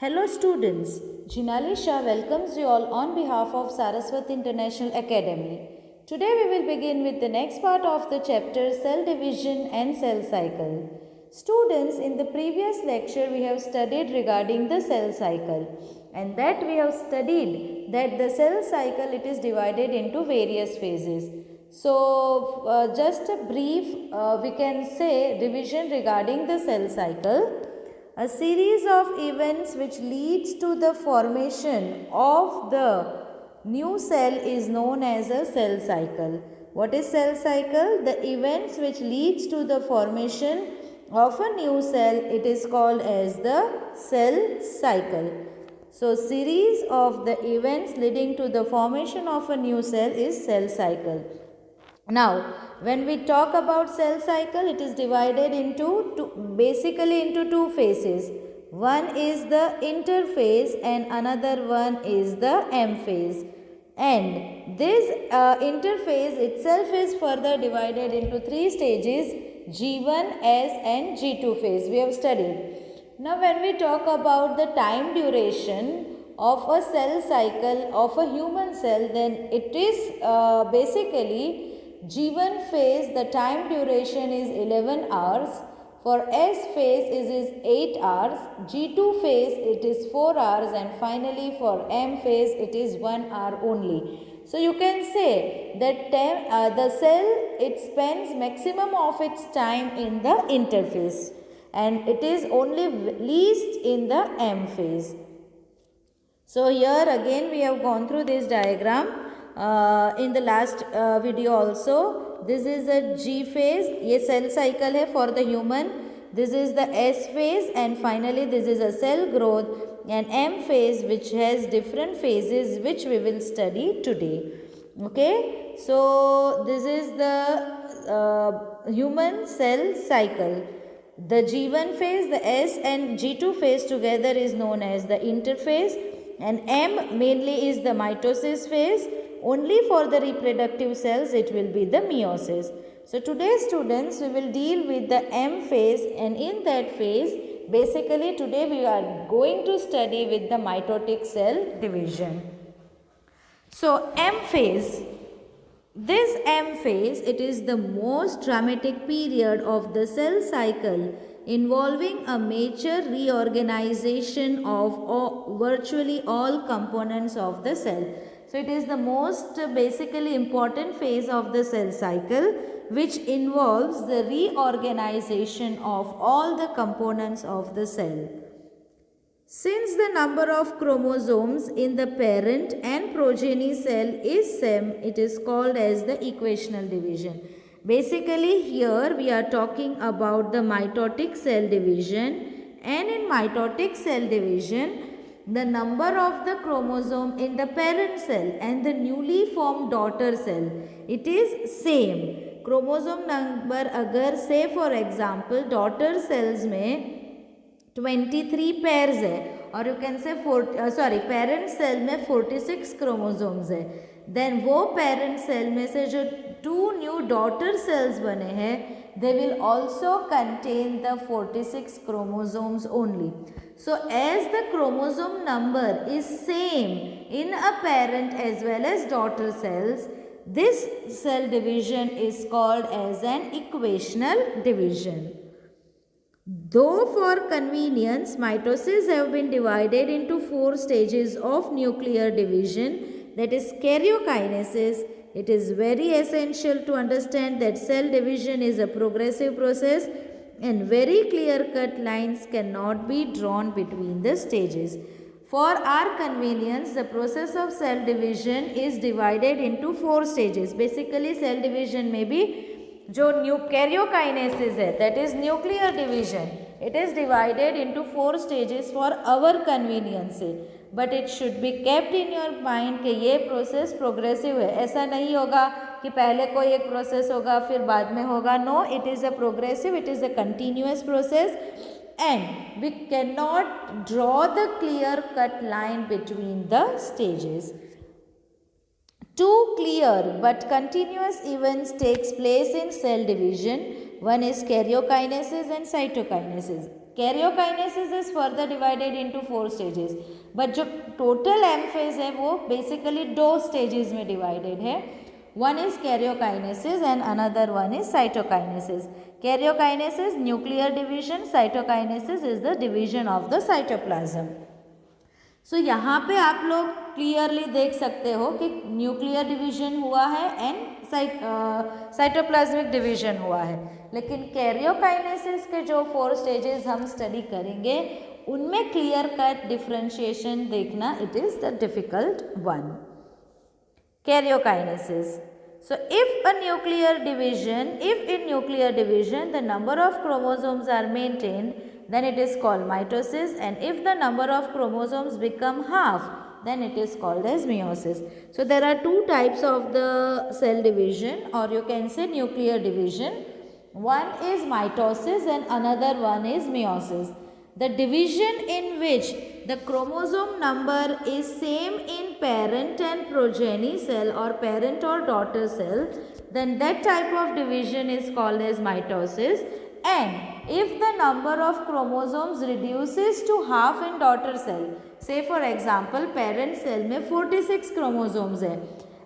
Hello students, Jinali Shah welcomes you all on behalf of Saraswati International Academy. Today we will begin with the next part of the chapter Cell Division and Cell Cycle. Students, in the previous lecture we have studied regarding the cell cycle, and that we have studied that the cell cycle it is divided into various phases. So just a brief we can say division regarding the cell cycle. A series of events which leads to the formation of the new cell is known as a cell cycle. What is cell cycle? The events which leads to the formation of a new cell, it is called as the cell cycle. So series of the events leading to the formation of a new cell is cell cycle. Now, when we talk about cell cycle, it is divided into basically into two phases. One is the interphase and another one is the M phase. And this interphase itself is further divided into three stages: G1, S and G2 phase. We have studied. Now, when we talk about the time duration of a cell cycle of a human cell, then it is basically G1 phase, the time duration is 11 hours. For S phase is 8 hours. G2 phase it is 4 hours, and finally for M phase it is 1 hour only. So you can say that the cell it spends maximum of its time in the interphase, and it is only least in the M phase. So here again we have gone through this diagram in the last video also. This is a G phase, ये cell cycle है for the human. This is the S phase, and finally this is a cell growth, and M phase which has different phases which we will study today. Okay, so this is the human cell cycle. The G1 phase, the S and G2 phase together is known as the interphase, and M mainly is the mitosis phase. Only for the reproductive cells it will be the meiosis. So today students we will deal with the M phase, and in that phase basically today we are going to study with the mitotic cell division. So M phase. This M phase, it is the most dramatic period of the cell cycle, involving a major reorganization of virtually all components of the cell. So it is the most basically important phase of the cell cycle, which involves the reorganization of all the components of the cell. Since the number of chromosomes in the parent and progeny cell is same, it is called as the equational division. Basically here we are talking about the mitotic cell division, and in mitotic cell division the number of the chromosome in the parent cell and the newly formed daughter cell, it is same. Chromosome number अगर say for example daughter cells में 23 pairs है, और you can say parent cell में 46 chromosomes है, then वो parent cell में से जो 2 न्यू डॉटर सेल्स बने हैं they will also contain the 46 chromosomes only. So as the chromosome number is same in a parent as well as daughter cells, this cell division is called as an equational division. Though for convenience, mitosis have been divided into 4 stages of nuclear division, that is karyokinesis. It is very essential to understand that cell division is a progressive process, and very clear-cut lines cannot be drawn between the stages. For our convenience, the process of cell division is divided into 4 stages. Basically, cell division may be जो karyokinesis है, that is nuclear division, it is divided into 4 stages for our convenience, but it should be kept in your mind कि ये process progressive है. ऐसा नहीं होगा कि पहले कोई एक process होगा फिर बाद में होगा. No, it is a progressive, it is a continuous process, and we cannot draw the clear cut line between the stages. Two clear but continuous events takes place in cell division. One is karyokinesis and cytokinesis. Karyokinesis is further divided into 4 stages, but जो total M phase है वो basically 2 stages में divided है. One is karyokinesis and another one is cytokinesis. Karyokinesis nuclear division, cytokinesis is the division of the cytoplasm. So यहाँ पे आप लोग clearly देख सकते हो कि न्यूक्लियर डिवीजन हुआ है एंड साइटोप्लाज्मिक डिवीजन हुआ है, लेकिन कैरियोकाइनेसिस के जो 4 स्टेजेस हम स्टडी करेंगे उनमें क्लियर कट डिफरेंशिएशन देखना it is the difficult one. Karyokinesis. So if in nuclear division the number of chromosomes are maintained, then it is called mitosis, and if the number of chromosomes become half, then it is called as meiosis. So there are 2 types of the cell division, or you can say nuclear division. One is mitosis and another one is meiosis. The division in which the chromosome number is same in parent and progeny cell or parent or daughter cell, then that type of division is called as mitosis. And if the number of chromosomes reduces to half in daughter cell, say for example parent cell में 46 chromosomes है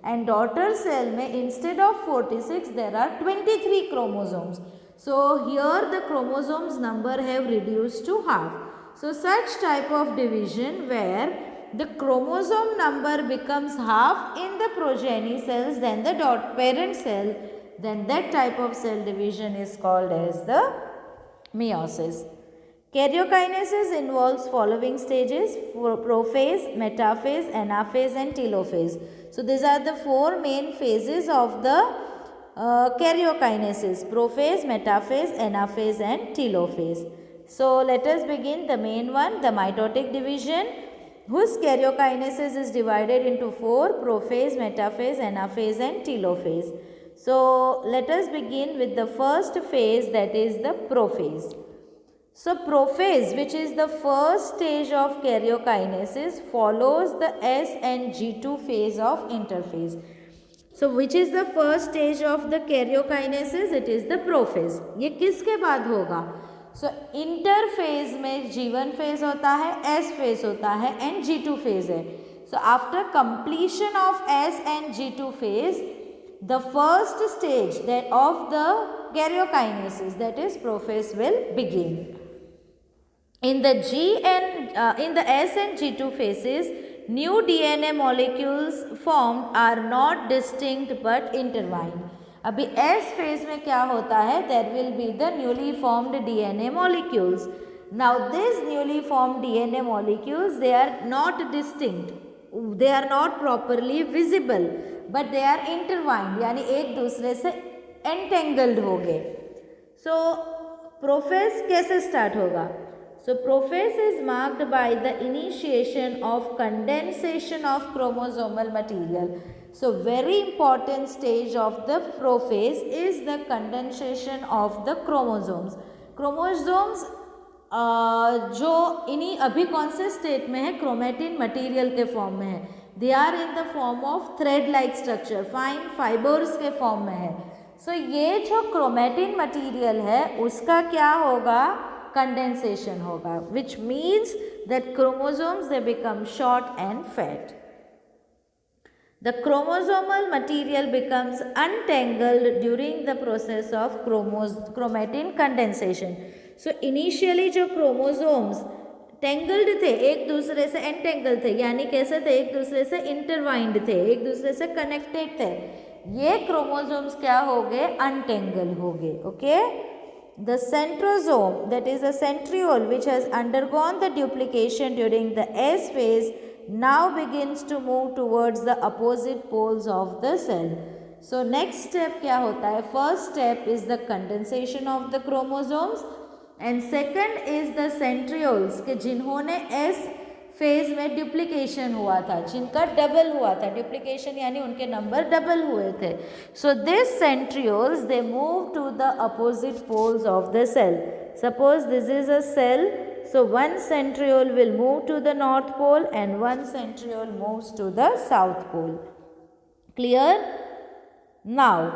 and daughter cell में instead of 46 there are 23 chromosomes. So here the chromosomes number have reduced to half. So such type of division where the chromosome number becomes half in the progeny cells than the parent cell, then that type of cell division is called as the meiosis. Karyokinesis involves following stages: prophase, metaphase, anaphase and telophase. So these are the 4 main phases of the karyokinesis: prophase, metaphase, anaphase and telophase. So let us begin the main one, the mitotic division, whose karyokinesis is divided into 4: prophase, metaphase, anaphase and telophase. So let us begin with the first phase, that is the prophase. So prophase, which is the first stage of karyokinesis, follows the S and G2 phase of interphase. So which is the first stage of the karyokinesis? It is the prophase. ये किसके बाद होगा? So interphase में G1 phase होता है, S phase होता है and G2 phase है. So after completion of S and G2 phase, the first stage that of the karyokinesis, that is prophase, will begin. In the S and G2 phases, new DNA molecules formed are not distinct but intertwined. अभी S phase में क्या होता है? There will be the newly formed DNA molecules. Now these newly formed DNA molecules, they are not distinct, they are not properly visible, but they are intertwined, यानी एक दूसरे से entangled हो गए. So prophase कैसे start होगा? So prophase is marked by the initiation of condensation of chromosomal material. So very important stage of the prophase is the condensation of the chromosomes. Chromosomes जो इन्हीं अभी कौन से स्टेट में है? क्रोमेटिन मटेरियल के फॉर्म में है. They are in the form of thread like structure, fine fibres के फॉर्म में है. सो ये जो क्रोमेटिन मटेरियल है उसका क्या होगा? कंडेंसेशन होगा, which means that chromosomes they become short and fat. The chromosomal material becomes untangled during the process of chromatin condensation. So initially जो chromosomes tangled थे, एक दूसरे से entangled थे, यानी कैसे थे? एक दूसरे से intertwined थे, एक दूसरे से connected थे. ये chromosomes क्या हो गए? Untangled हो गए. Okay? The centrosome, that is a centriole which has undergone the duplication during the S phase, now begins to move towards the opposite poles of the cell. So next step क्या होता है? First step is the condensation of the chromosomes and second is the centrioles के जिन्होंने S phase में duplication हुआ था, जिनका double हुआ था. डुप्लीकेशन यानी उनके नंबर डबल हुए थे. So this centrioles they move to the opposite poles of the cell. Suppose this is a cell, so one centriole will move to the north pole and one centriole moves to the south pole. Clear? Now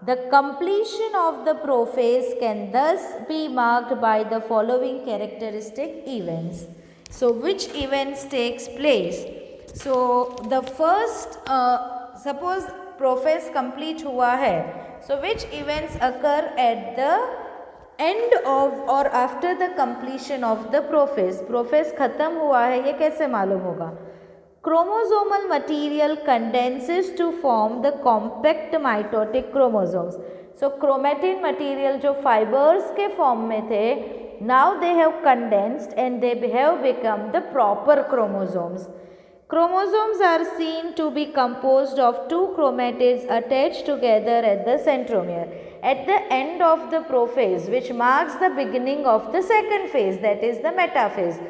The completion of the prophase can thus be marked by the following characteristic events. So which events takes place? So the first, suppose prophase complete हुआ है, so which events occur at the end of or after the completion of the prophase? prophase खत्म हुआ है, ये कैसे मालूम होगा? Chromosomal material condenses to form the compact mitotic chromosomes. So chromatin material जो fibers के form में थे, now they have condensed and they have become the proper chromosomes. Chromosomes are seen to be composed of two chromatids attached together at the centromere. At the end of the prophase, which marks the beginning of the second phase, that is the metaphase.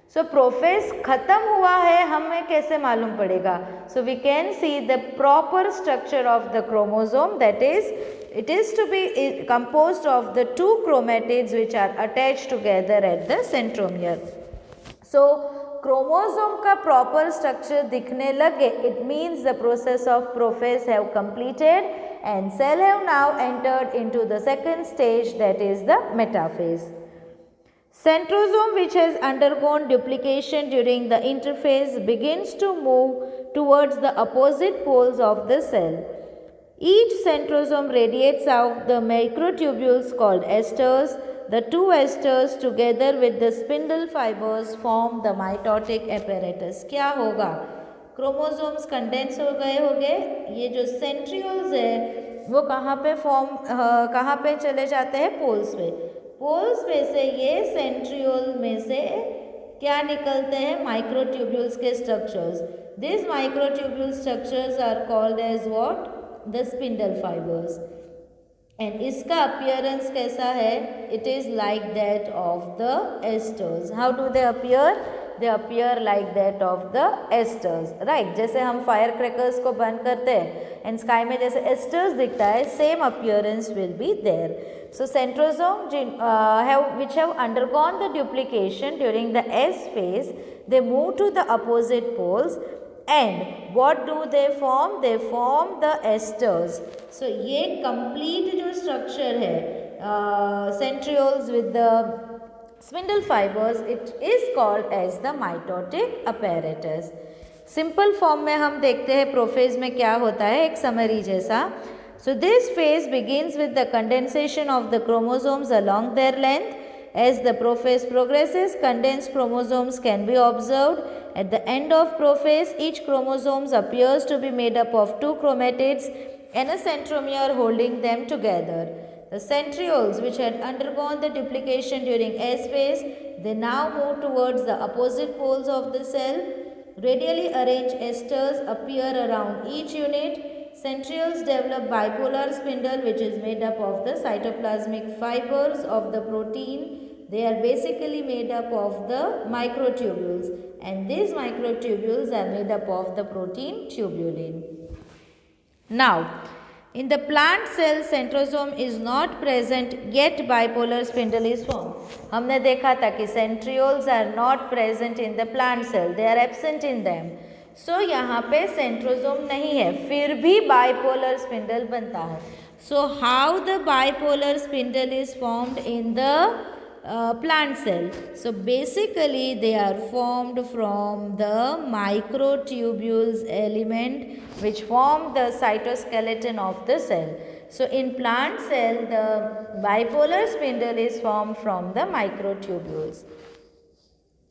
So prophase खत्म हुआ है, हमें कैसे मालूम पड़ेगा? So we can see the proper structure of the chromosome, that is, it is to be composed of the two chromatids which are attached together at the centromere. So chromosome का proper structure दिखने लगे, it means the process of prophase have completed and cell have now entered into the second stage, that is the metaphase. Centrosome which has undergone duplication during the interphase begins to move towards the opposite poles of the cell. Each centrosome radiates out the microtubules called esters. The two esters together with the spindle fibers form the mitotic apparatus. क्या होगा? Chromosomes condense हो गए, ये जो centrioles है वो कहाँ पे चले जाते हैं? पोल्स पे। पोल्स में से ये सेंट्रियोल में से क्या निकलते हैं? माइक्रोट्यूब्यूल्स के structures. This microtubule structures are called as what? The spindle fibres. And इसका अपीयरेंस कैसा है? It is like that of the asters. How do they appear? They appear like that of the asters, right. जैसे हम fire crackers को burn करते हैं and sky में जैसे एस्टर्स दिखता है, same appearance will be there. So centrosome which have undergone the duplication during the S phase, they move to the opposite poles and what do they form? They form the esters. So ये complete जो structure है centrioles with the spindle fibers, it is called as the mitotic apparatus. Simple form में हम देखते हैं prophase में क्या होता है, एक समरी जैसा. So this phase begins with the condensation of the chromosomes along their length. As the prophase progresses, condensed chromosomes can be observed. At the end of prophase, each chromosome appears to be made up of two chromatids and a centromere holding them together. The centrioles which had undergone the duplication during S phase, they now move towards the opposite poles of the cell. Radially arranged esters appear around each unit. Centrioles develop bipolar spindle which is made up of the cytoplasmic fibers of the protein. They are basically made up of the microtubules and these microtubules are made up of the protein tubulin. Now, in the plant cell, centrosome is not present yet bipolar spindle is formed. हमने देखा था कि centrioles are not present in the plant cell, they are absent in them. So यहाँ पे centrosome नहीं है, फिर भी बाइपोलर स्पिंडल बनता है. So how the bipolar spindle is formed in the plant cell? So basically they are formed from the microtubules element which form the cytoskeleton of the cell. So in plant cell the bipolar spindle is formed from the microtubules.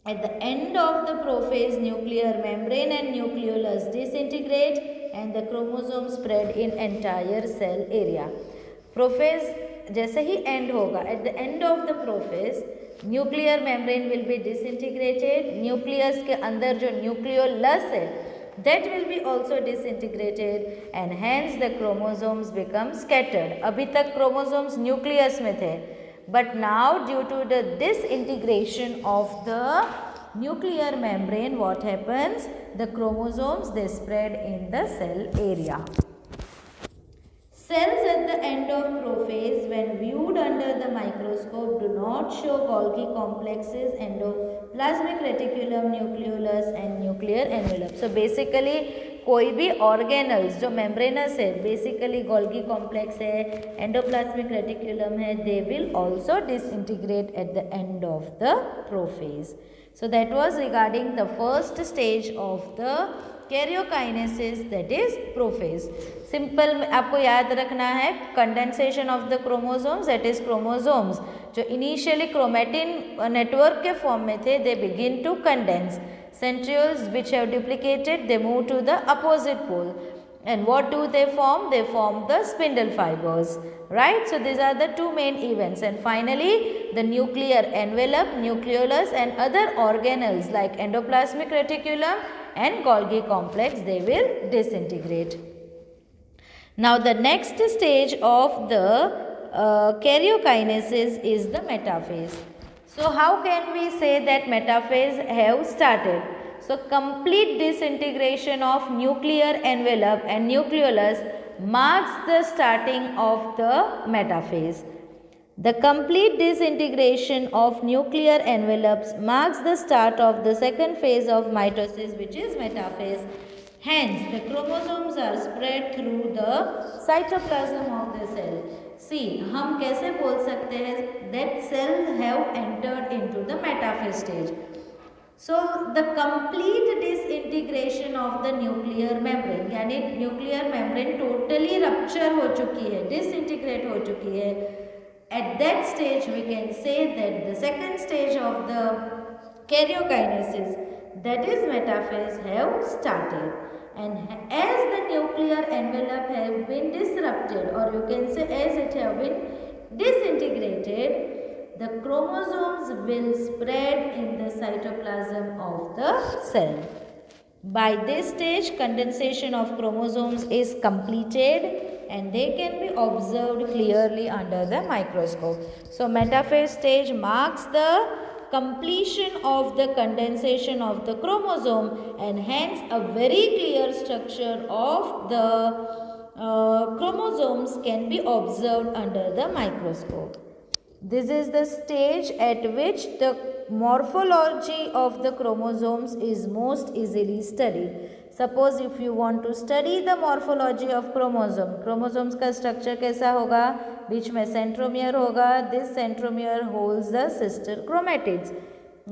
At the end of the prophase, nuclear membrane and nucleolus disintegrate and the chromosome spread in entire cell area. Prophase जैसे ही end होगा, at the end of the prophase, nuclear membrane will be disintegrated. Nucleus के अंदर जो nucleolus है, that will be also disintegrated and hence the chromosomes become scattered. अभी तक chromosomes nucleus में थे. But now due to the disintegration of the nuclear membrane, what happens? The chromosomes, they spread in the cell area. Cells at the end of prophase when viewed under the microscope do not show Golgi complexes, endoplasmic reticulum, nucleolus and nuclear envelope. So basically कोई भी organelles जो membranes है, basically Golgi complex है, endoplasmic reticulum है, they will also disintegrate at the end of the prophase. So that was regarding the first stage of the karyokinesis, that is prophase. Simple आपको याद रखना है, condensation of the chromosomes, that is chromosomes जो initially chromatin network के form में थे, they begin to condense. Centrioles which have duplicated, they move to the opposite pole. And what do they form? They form the spindle fibers, right? So these are the two main events. And finally, the nuclear envelope, nucleolus and other organelles like endoplasmic reticulum and Golgi complex, they will disintegrate. Now the next stage of the karyokinesis is the metaphase. So how can we say that metaphase have started? So complete disintegration of nuclear envelope and nucleolus marks the starting of the metaphase. The complete disintegration of nuclear envelopes marks the start of the second phase of mitosis, which is metaphase. Hence, the chromosomes are spread through the cytoplasm of the cell. See, हम कैसे बोल सकते हैं that cells have entered into the metaphase stage. So, the complete disintegration of the nuclear membrane, यानी nuclear membrane totally rupture हो चुकी है, disintegrate हो चुकी है. At that stage, we can say that the second stage of the karyokinesis, that is metaphase, have started. And as the nuclear envelope have been disrupted, or you can say as it have been disintegrated, the chromosomes will spread in the cytoplasm of the cell. By this stage, condensation of chromosomes is completed and they can be observed clearly under the microscope. So metaphase stage marks the completion of the condensation of the chromosome and hence a very clear structure of the chromosomes can be observed under the microscope. This is the stage at which the morphology of the chromosomes is most easily studied. Suppose if you want to study the morphology of chromosomes का structure कैसा होगा, बीच में centromere होगा, this centromere holds the sister chromatids.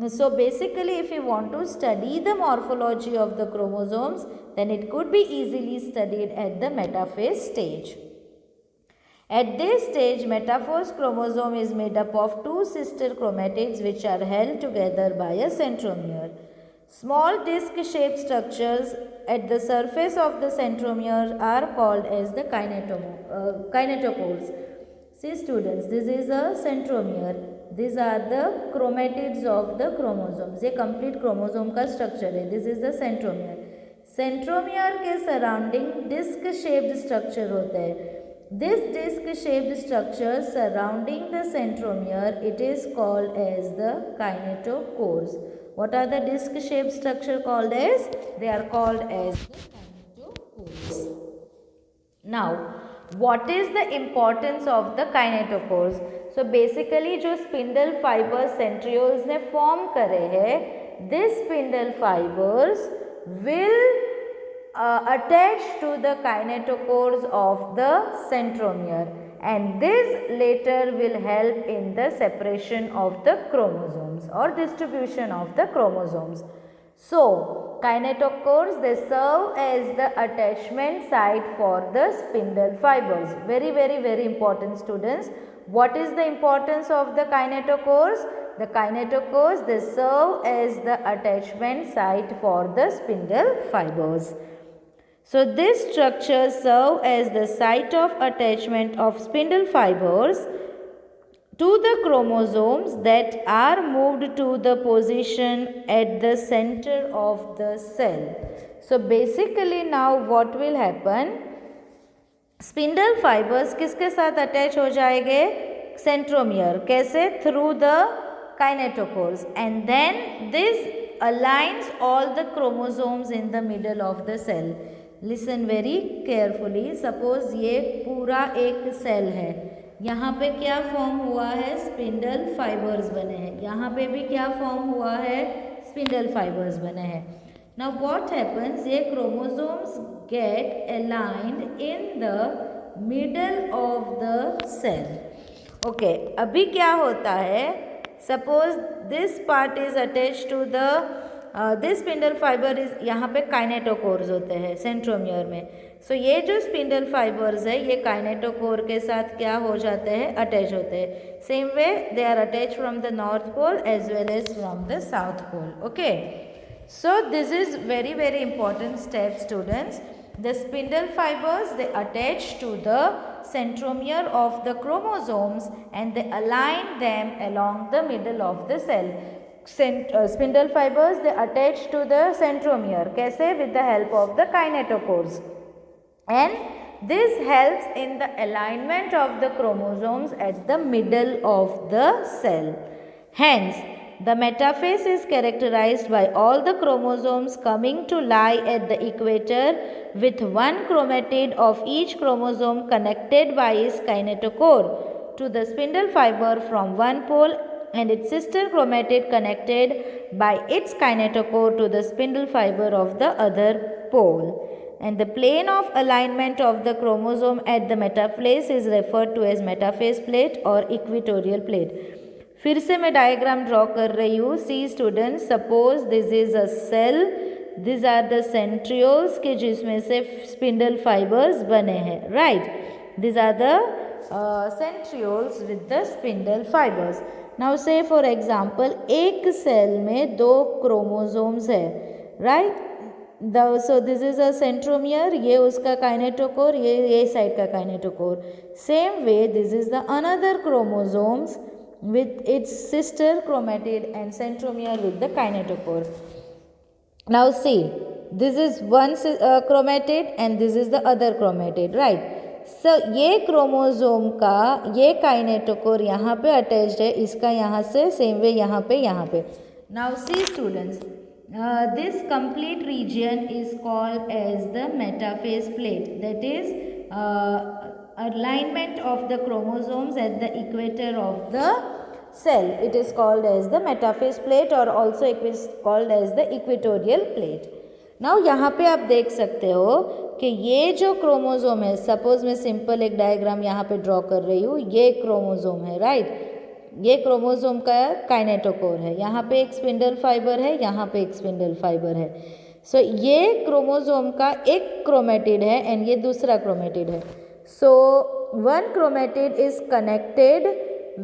So basically if you want to study the morphology of the chromosomes, then it could be easily studied at the metaphase stage. At this stage, metaphase chromosome is made up of two sister chromatids which are held together by a centromere. Small disc-shaped structures at the surface of the centromere are called as the kinetochores. See students, this is a centromere. These are the chromatids of the chromosomes. ये complete chromosome का structure है. This is the centromere. Centromere के surrounding disc-shaped structure होता है. This disc-shaped structure surrounding the centromere, it is called as the kinetochores. What are the disc-shaped structure called as? They are called as the kinetochores. Now, what is the importance of the kinetochores? So basically, जो spindle fibers centrioles ने form करे हैं, this spindle fibers will attached to the kinetochores of the centromere, and this later will help in the separation of the chromosomes or distribution of the chromosomes. So kinetochores, they serve as the attachment site for the spindle fibers. Very very important students. What is the importance of the kinetochores? The kinetochores, they serve as the attachment site for the spindle fibers. So this structure serve as the site of attachment of spindle fibers to the chromosomes that are moved to the position at the center of the cell. So basically now what will happen? Spindle fibers किसके साथ attach हो जाएंगे? Centromere. कैसे? Through the kinetochores, and then this aligns all the chromosomes in the middle of the cell. Listen very carefully. Suppose ये पूरा एक cell है, यहाँ पे क्या फॉर्म हुआ है? स्पिंडल फाइबर्स बने हैं. यहाँ पे भी क्या फॉर्म हुआ है? स्पिंडल फाइबर्स बने हैं. Now what happens, ये chromosomes get aligned in the middle of the cell. Okay, अभी क्या होता है, suppose this part is attached to the this spindle fiber is, यहाँ पे काइनेटोकोर्स होते हैं सेंट्रोमियर में. सो ये जो स्पिंडल फाइबर्स है ये काइनेटोकोर के साथ क्या हो जाते हैं, अटैच होते हैं. Same way they are attach from the north pole as well as from the south pole. Okay, so this is very very important step students. The spindle fibers, they attach to the centromere of the chromosomes and they align them along the middle of the cell. Spindle fibers, they attach to the centromere. कैसे? With the help of the kinetochores. And this helps in the alignment of the chromosomes at the middle of the cell. Hence, the metaphase is characterized by all the chromosomes coming to lie at the equator with one chromatid of each chromosome connected by its kinetochore to the spindle fiber from one pole and its sister chromatid connected by its kinetochore to the spindle fiber of the other pole. And the plane of alignment of the chromosome at the metaphase is referred to as metaphase plate or equatorial plate. फिर से मैं diagram draw कर रही हूँ. See student, suppose this is a cell, this are the centrioles के जिसमें से spindle fibres बने हैं, right. This are the centrioles with the spindle fibres. Now say for example एक सेल में 2 क्रोमोसोम्स है, right. So this is a centromere, ये उसका काइनेटोकोर, ये साइड का kinetochore. Same way this is the another chromosomes with its sister chromatid and centromere with the kinetochore. Now see, this is one chromatid and this is the other chromatid, right. So ये chromosome का ये kinetochore यहाँ पे attached है, इसका यहाँ से same way यहाँ पे. Now see students, this complete region is called as the metaphase plate, that is alignment of the chromosomes at the equator of the cell. It is called as the metaphase plate or also it is called as the equatorial plate. Now यहाँ पे आप देख सकते हो कि ये जो chromosome है, सपोज मैं सिंपल एक डायग्राम यहाँ पे ड्रॉ कर रही हूँ. ये क्रोमोसोम है, राइट. ये क्रोमोसोम का काइनेटोकोर है, यहाँ पे एक स्पिंडल फाइबर है, यहाँ पे एक स्पिंडल फाइबर है. सो ये क्रोमोसोम का एक क्रोमेटिड है एंड ये दूसरा क्रोमेटिड है. So one chromatid is connected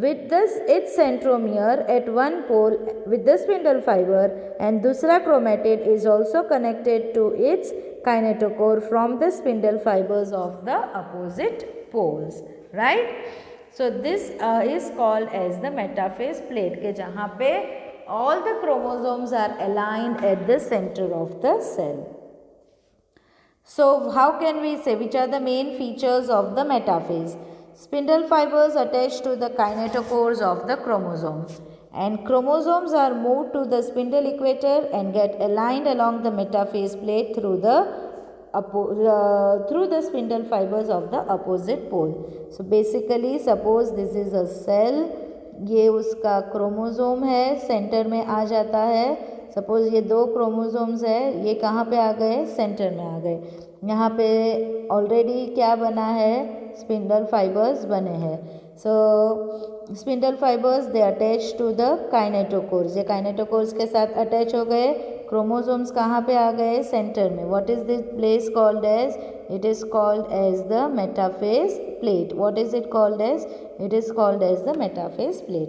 with its centromere at one pole with the spindle fiber and दूसरा chromatid is also connected to its kinetochore from the spindle fibers of the opposite poles, right. So this is called as the metaphase plate के जहाँ पे all the chromosomes are aligned at the center of the cell. So how can we say which are the main features of the metaphase? Spindle fibers attach to the kinetochores of the chromosome and chromosomes are moved to the spindle equator and get aligned along the metaphase plate through the spindle fibers of the opposite pole. So basically suppose this is a cell, ये उसका chromosome है, centre में आ जाता है. Suppose ये 2 chromosomes है, ये कहाँ पे आ गए, सेंटर में आ गए. यहाँ पे ऑलरेडी क्या बना है, स्पिंडल फाइबर्स बने हैं. So spindle fibres they attach to the kinetochores, ये काइनेटोकोर्स के साथ अटैच हो गए. क्रोमोसोम्स कहाँ पे आ गए, सेंटर में. What is this place called as, it is called as the metaphase plate. What is it called as, it is called as the metaphase plate.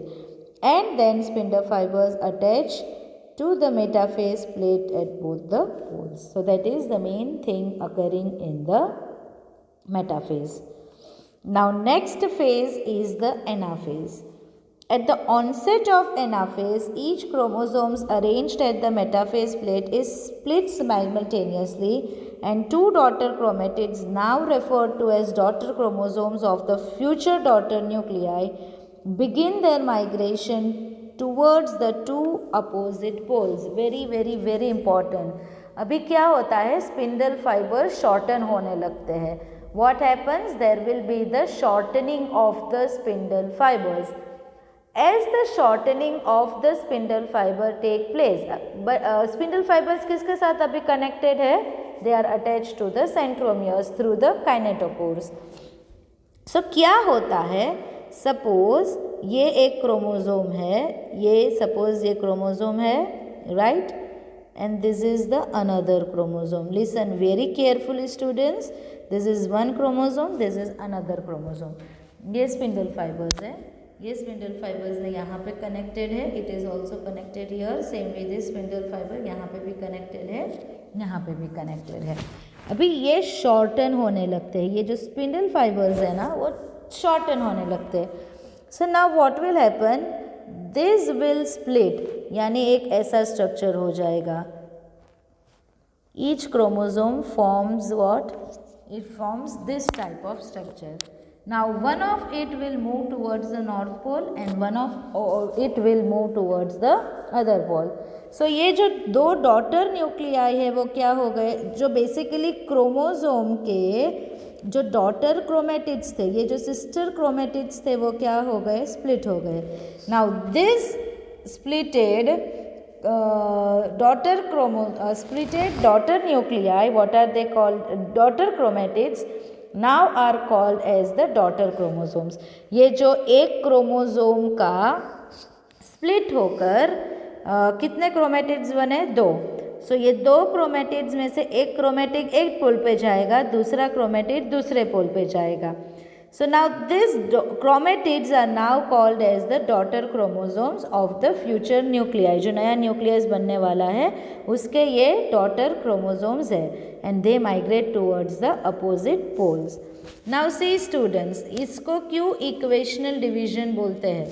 And then spindle fibres attach to the metaphase plate at both the poles. So that is the main thing occurring in the metaphase. Now next phase is the anaphase. At the onset of anaphase, each chromosome arranged at the metaphase plate is split simultaneously and 2 daughter chromatids, now referred to as daughter chromosomes of the future daughter nuclei, begin their migration towards the 2 opposite poles. Very very very important. अभी क्या होता है, spindle fibre shorten होने लगते हैं. What happens, there will be the shortening of the spindle fibers As the shortening of the spindle fiber take place, but spindle fibers किसके साथ अभी connected है? They are attached to the centromeres through the kinetochores. So क्या होता है? Suppose ये एक chromosome है, ये suppose ये क्रोमोसोम है, right? And this is the another chromosome. Listen very carefully, students. This is one chromosome, this is another chromosome. ये spindle fibers है, ये spindle fibers ने यहाँ पे connected है, it is also connected here. Same way this spindle fiber यहाँ पे भी connected है, यहाँ पे भी connected है. अभी ये shorten होने लगते हैं, ये जो spindle fibers है ना वो shorten होने लगते हैं. So now what will happen? This will split, यानी एक ऐसा structure हो जाएगा. Each chromosome forms what? It forms this type of structure. Now one of it will move towards the north pole and one of it will move towards the other pole. So ये जो दो daughter nuclei है वो क्या हो गए, जो basically chromosome के जो डॉटर क्रोमेटिड्स थे, ये जो सिस्टर क्रोमेटिड्स थे वो क्या हो गए, स्प्लिट हो गए. Now this splitted daughter nuclei, what are they called? Daughter chromatids now are called as the daughter chromosomes. ये जो एक क्रोमोसोम का स्प्लिट होकर कितने क्रोमेटिड्स बने? दो. सो ये दो क्रोमेटिड्स में से एक क्रोमेटिड एक पोल पे जाएगा, दूसरा क्रोमेटिड दूसरे पोल पे जाएगा. So now these chromatids are now called as the daughter chromosomes of the future nuclei. जो नया न्यूक्लियस बनने वाला है उसके ये daughter chromosomes है and they migrate towards the opposite poles. Now see students, इसको क्यों equational division बोलते हैं?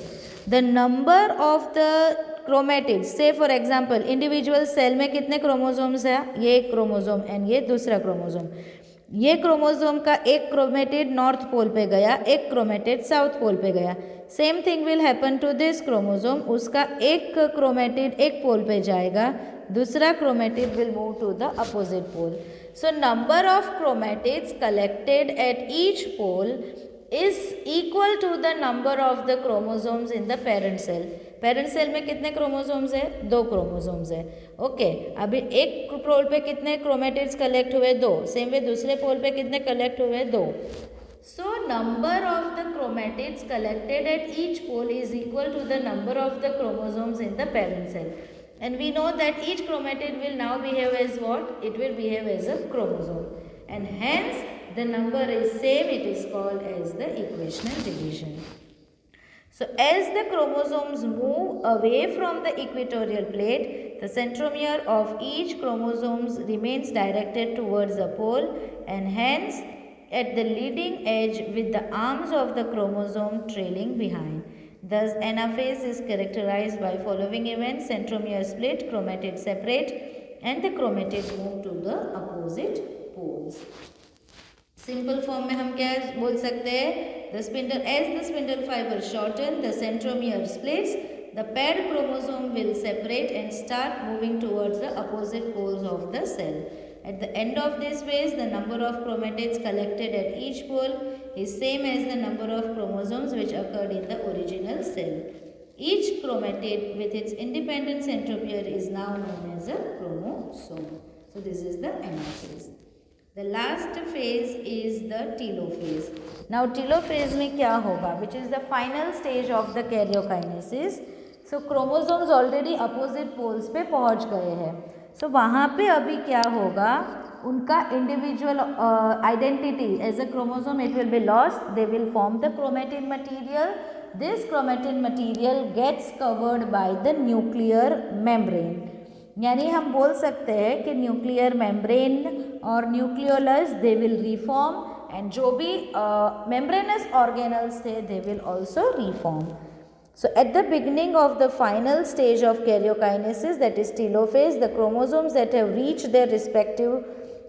The number of the chromatids, say for example individual cell में कितने chromosomes है? ये एक chromosome and ये दूसरा chromosome. ये क्रोमोसोम का एक क्रोमेटिड नॉर्थ पोल पे गया, एक क्रोमेटिड साउथ पोल पे गया. Same thing will happen to this chromosome, उसका एक क्रोमेटिड एक पोल पे जाएगा, दूसरा chromatid will move to the opposite pole. So number of chromatids collected at each pole is equal to the number of the chromosomes in the parent cell. Parent cell में कितने chromosomes है? दो chromosomes है. Okay, अभी एक pole पे कितने chromatids collect हुए? दो. सेम वे दूसरे पोल पे कितने कलेक्ट हुए? दो. So number of the chromatids collected at each pole is equal to the number of the chromosomes in the parent cell. And we know that each chromatid will now behave as what? It will behave as a chromosome. And hence the number is same, it is called as the equational division. So as the chromosomes move away from the equatorial plate, the centromere of each chromosome remains directed towards the pole and hence at the leading edge with the arms of the chromosome trailing behind. Thus, anaphase is characterized by following events: centromere split, chromatids separate, and the chromatids move to the opposite poles. Simple form में हम क्या बोल सकते हैं? The spindle, as the spindle fiber shorten, the centromere splits, the paired chromosome will separate and start moving towards the opposite poles of the cell. At the end of this phase, the number of chromatids collected at each pole is same as the number of chromosomes which occurred in the original cell. Each chromatid with its independent centromere is now known as a chromosome. So this is the anaphase. The last phase is the telophase. Now telophase में क्या होगा? Which is the final stage of the karyokinesis. So chromosomes already opposite poles पे पहुँच गए हैं. So वहाँ पे अभी क्या होगा? उनका individual identity as a chromosome it will be lost. They will form the chromatin material. This chromatin material gets covered by the nuclear membrane. यानी हम बोल सकते हैं कि न्यूक्लियर मेम्ब्रेन और nucleolus they will reform and जो भी membranes organelles थे they will also reform. So at the beginning of the final stage of karyokinesis, that is telophase, the chromosomes that have reached their respective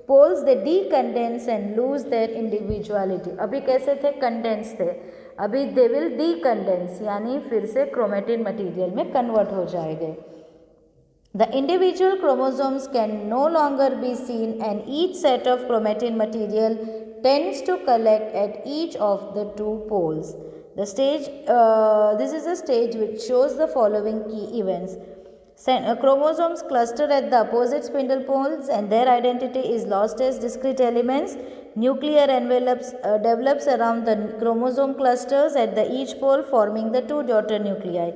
poles they decondense and lose their individuality. अभी कैसे थे? Condense थे. अभी they will decondense यानी फिर से chromatin material में convert हो जाएंगे. The individual chromosomes can no longer be seen and each set of chromatin material tends to collect at each of the two poles. The stage, this is a stage which shows the following key events. Chromosomes cluster at the opposite spindle poles and their identity is lost as discrete elements. Nuclear envelopes develops around the chromosome clusters at the each pole forming the two daughter nuclei.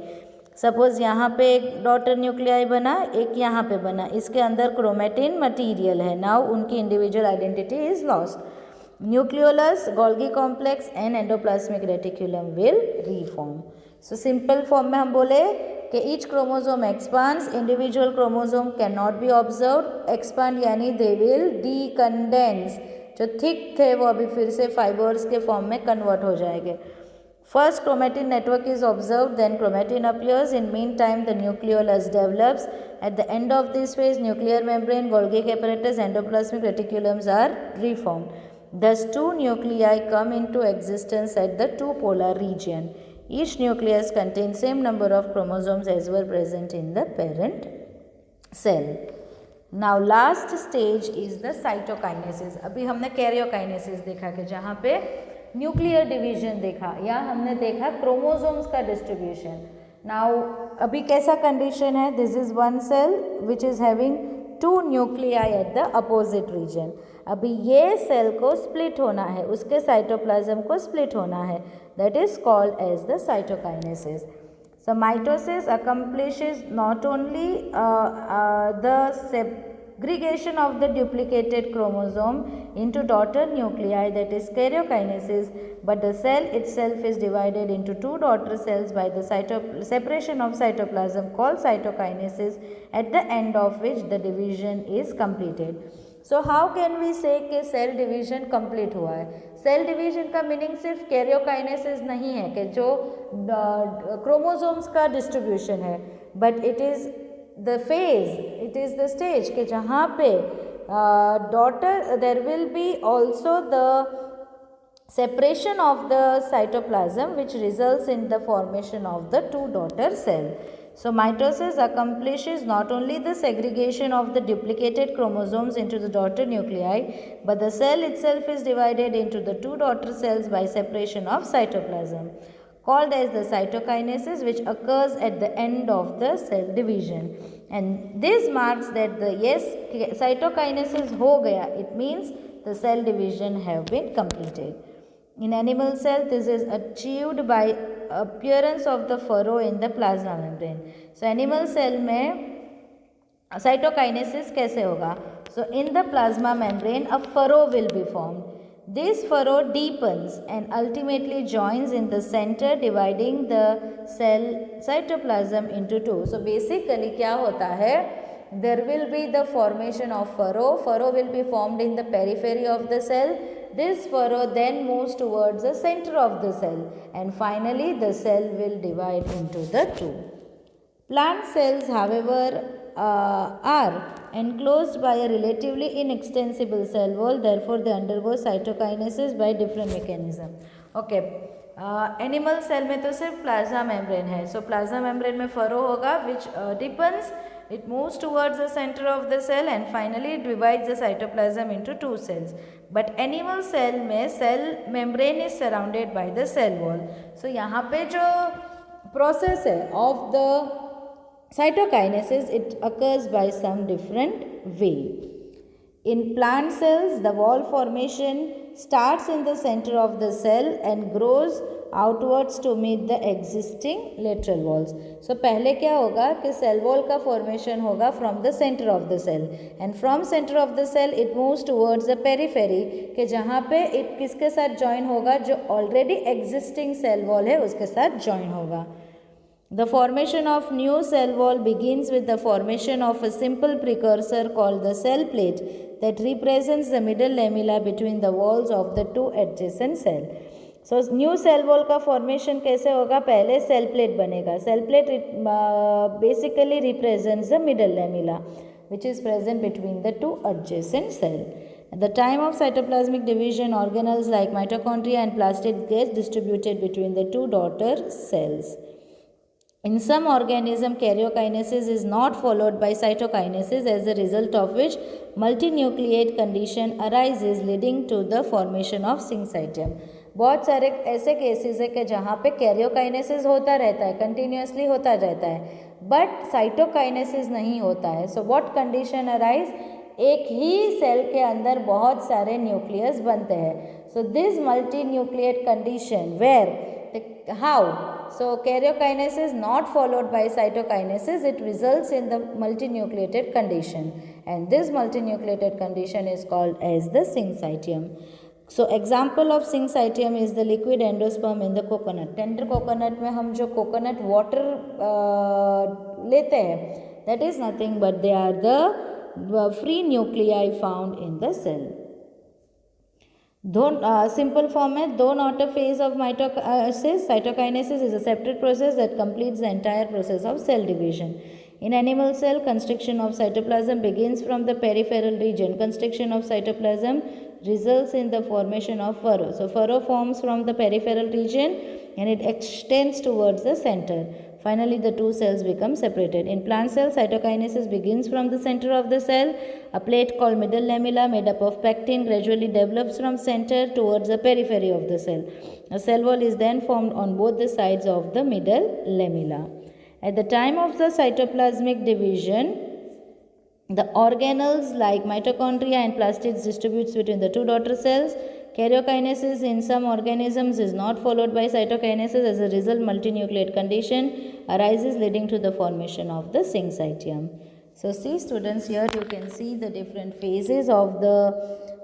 Suppose यहाँ पे एक daughter nuclei बना, एक यहाँ पे बना, इसके अंदर क्रोमेटिन मटीरियल है. नाउ उनकी individual identity is lost. Nucleolus, Golgi complex and endoplasmic reticulum will reform. So simple form में हम बोले कि each chromosome expands, individual chromosome can not be observe. Expand यानी दे विल डीकंडेंस. जो thick थे वो अभी फिर से फाइबर्स के फॉर्म में कन्वर्ट हो जाएंगे. First chromatin network is observed, then chromatin appears. In meantime, the nucleolus develops. At the end of this phase, nuclear membrane, Golgi apparatus, endoplasmic reticulums are reformed. Thus, two nuclei come into existence at the two polar region. Each nucleus contains same number of chromosomes as were present in the parent cell. Now, last stage is the cytokinesis. अभी हमने karyokinesis देखा कि जहाँ पे nuclear division देखा या हमने देखा क्रोमोसोम्स का डिस्ट्रीब्यूशन. नाउ अभी कैसा कंडीशन है? This is one cell which is having two nuclei at the opposite region. अभी ये सेल को स्प्लिट होना है, उसके साइटोप्लाज्म को स्प्लिट होना है. That is called as the cytokinesis. So mitosis accomplishes not only the segregation of the duplicated chromosome into daughter nuclei, that is karyokinesis, but the cell itself is divided into two daughter cells by the separation of cytoplasm called cytokinesis, at the end of which the division is completed. So how can we say कि cell division complete हुआ है? Cell division का meaning सिर्फ karyokinesis नहीं है कि जो chromosomes का डिस्ट्रीब्यूशन है, but it is the phase, it is the stage कि जहाँ पे daughter there will be also the separation of the cytoplasm which results in the formation of the two daughter cell. So mitosis accomplishes not only the segregation of the duplicated chromosomes into the daughter nuclei, but the cell itself is divided into the two daughter cells by separation of cytoplasm, called as the cytokinesis, which occurs at the end of the cell division. And this marks that the cytokinesis ho gaya. It means the cell division have been completed. In animal cell, this is achieved by appearance of the furrow in the plasma membrane. So animal cell में cytokinesis कैसे होगा? So in the plasma membrane, a furrow will be formed. This furrow deepens and ultimately joins in the center, dividing the cell cytoplasm into two. So basically क्या होता है? There will be the formation of furrow. Furrow will be formed in the periphery of the cell. This furrow then moves towards the center of the cell, and finally the cell will divide into the two. Plant cells, however, are enclosed by a relatively inextensible cell wall. Therefore, they undergo cytokinesis by different mechanism. Okay. Animal cell में तो सिर्फ plasma membrane है. So plasma membrane में furrow होगा which depends, it moves towards the center of the cell and finally it divides the cytoplasm into two cells. But animal cell में cell membrane is surrounded by the cell wall. So यहाँ पे जो process है of the cytokinesis, it occurs by some different way. In plant cells, the wall formation starts in the center of the cell and grows outwards to meet the existing lateral walls. So पहले क्या होगा कि cell wall का formation होगा from the center of the cell, and from center of the cell it moves towards the periphery कि जहाँ पे it किसके साथ join होगा? जो already existing cell wall है उसके साथ join होगा. The formation of new cell wall begins with the formation of a simple precursor called the cell plate that represents the middle lamella between the walls of the two adjacent cell. So new cell wall का formation कैसे होगा? पहले cell plate बनेगा. Cell plate basically represents the middle lamella which is present between the two adjacent cell. At the time of cytoplasmic division, organelles like mitochondria and plastid get distributed between the two daughter cells. In some organism, karyokinesis is not followed by cytokinesis, as a result of which multinucleate condition arises leading to the formation of syncytium. बहुत सारे ऐसे cases है कि जहाँ पे karyokinesis होता रहता है, कंटिन्यूसली होता रहता है, बट साइटोकाइनेसिस नहीं होता है. सो व्हाट कंडीशन अराइज, एक ही सेल के अंदर बहुत सारे न्यूक्लियस बनते हैं. So this multi nucleate condition where how, so karyokinesis not followed by cytokinesis, it results in the multinucleated condition, and this multinucleated condition is called as the syncytium. So example of syncytium is the liquid endosperm in the coconut. Tender coconut में हम जो coconut water लेते हैं, that is nothing but they are the free nuclei found in the cell. Simple format, though not a phase of mitosis, cytokinesis is a separate process that completes the entire process of cell division. In animal cell, constriction of cytoplasm begins from the peripheral region. Constriction of cytoplasm results in the formation of furrow. So furrow forms from the peripheral region and it extends towards the center. Finally, the two cells become separated. In plant cells, cytokinesis begins from the center of the cell. A plate called middle lamella made up of pectin gradually develops from center towards the periphery of the cell. A cell wall is then formed on both the sides of the middle lamella. At the time of the cytoplasmic division, the organelles like mitochondria and plastids distributes between the two daughter cells. Karyokinesis in some organisms is not followed by cytokinesis. As a result, multinucleate condition arises leading to the formation of the syncytium. So see students, here you can see the different phases of the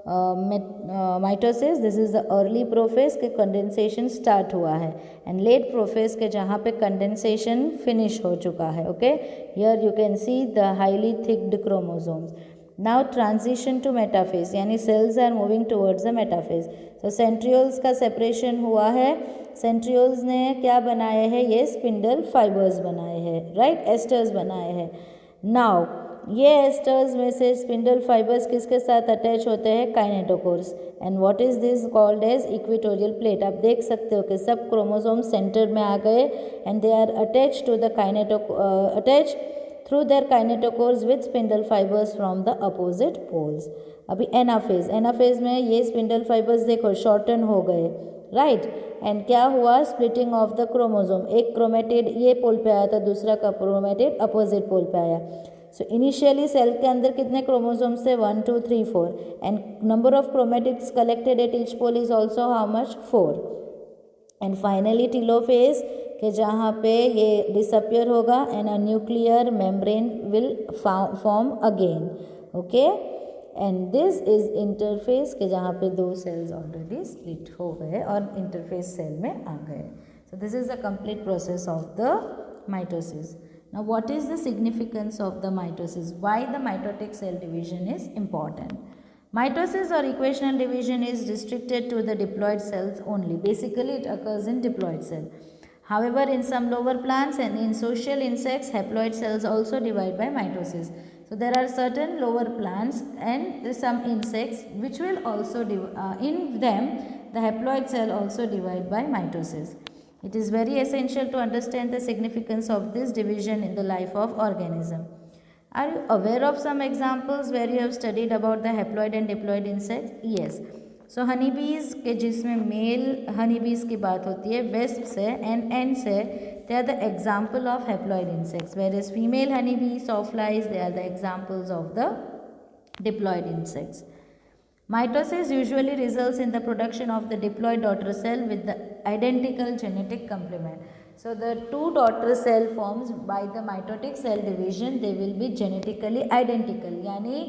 mitosis. This is the early prophase के condensation start हुआ है and late prophase के जहाँ पे condensation finish हो चुका है. Okay, here you can see the highly thicked chromosomes. Now transition to metaphase, यानी cells are moving towards the metaphase. So centrioles का separation हुआ है. Centrioles ने क्या बनाए हैं, ये spindle fibers बनाए हैं, right, esters बनाए हैं. नाउ ये एस्टर्स में से स्पिंडल फाइबर्स किसके साथ अटैच होते हैं, kinetochores. And what is this called as equatorial plate. आप देख सकते हो कि सब क्रोमोसोम सेंटर में आ गए and they are attach to the attach through their kinetochores with spindle fibres from the opposite poles. अभी एनाफेज में ये स्पिंडल फाइबर्स देखो शॉर्टन हो गए, राइट. एंड क्या हुआ, स्प्लिटिंग ऑफ द क्रोमोसोम. एक क्रोमेटिड ये पोल पे आया था, दूसरा का क्रोमेटिड अपोजिट पोल पे आया. सो इनिशियली सेल के अंदर कितने क्रोमोसोम्स थे, 1 2 3 4 and number of chromatids collected at each pole is also how much, 4. And finally telophase के जहाँ पे ये डिसअपियर होगा and a nuclear membrane will form again. Okay, and this is interphase के जहाँ पे दो सेल्स ऑलरेडी स्प्लिट हो गए और इंटरफेस सेल में आ गए. So this is the complete process of the mitosis. Now what is the significance of the mitosis, why the mitotic cell division is important. Mitosis or equational division is restricted to the diploid cells only. Basically, it occurs in diploid cell. However, in some lower plants and in social insects, haploid cells also divide by mitosis. So, there are certain lower plants and some insects which will also, in them, the haploid cell also divide by mitosis. It is very essential to understand the significance of this division in the life of organism. Are you aware of some examples where you have studied about the haploid and diploid insects? Yes. So honeybees के जिसमें male honeybees की बात होती है, wasp से and ants से, they are the example of haploid insects, whereas female honeybees, sawflies, they are the examples of the diploid insects. Mitosis usually results in the production of the diploid daughter cell with the identical genetic complement. So the two daughter cell forms by the mitotic cell division, they will be genetically identical, यानी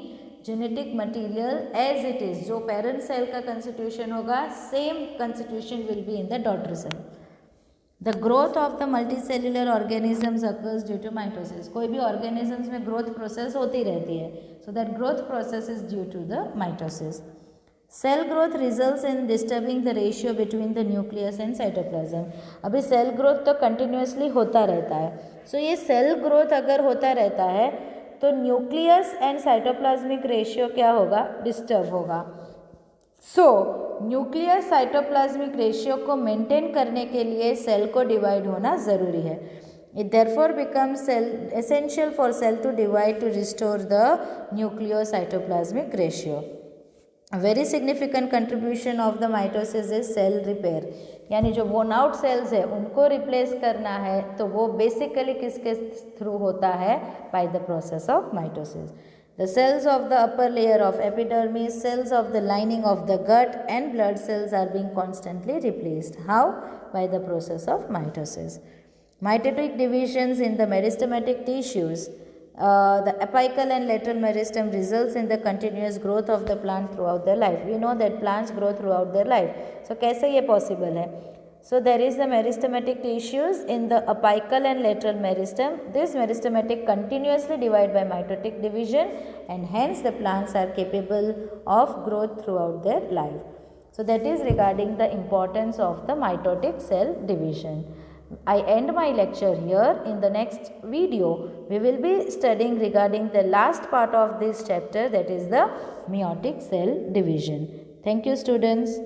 genetic material as it is, जो parent cell का constitution होगा, same constitution will be in the daughter cell. The growth of the multicellular organisms occurs due to mitosis. कोई भी organisms में growth process होती रहती है, so that growth process is due to the mitosis. Cell growth results in disturbing the ratio between the nucleus and cytoplasm. अभी cell growth तो continuously होता रहता है. So ये cell growth अगर होता रहता है तो nucleus and cytoplasmic ratio क्या होगा, disturb होगा. So nucleus cytoplasmic ratio को maintain करने के लिए cell को divide होना ज़रूरी है. It therefore becomes essential for cell to divide to restore the nucleocytoplasmic ratio. A very significant contribution of the mitosis is cell repair. यानी जो worn out cells है उनको replace करना है तो वो basically किसके through होता है? By the process of mitosis. The cells of the upper layer of epidermis, cells of the lining of the gut and blood cells are being constantly replaced. How? By the process of mitosis. Mitotic divisions in the meristematic tissues. The apical and lateral meristem results in the continuous growth of the plant throughout their life. We know that plants grow throughout their life. So कैसे ये possible है? So there is the meristematic tissues in the apical and lateral meristem. This meristematic continuously divide by mitotic division and hence the plants are capable of growth throughout their life. So that is regarding the importance of the mitotic cell division. I end my lecture here. In the next video, we will be studying regarding the last part of this chapter, that is the meiotic cell division. Thank you, students.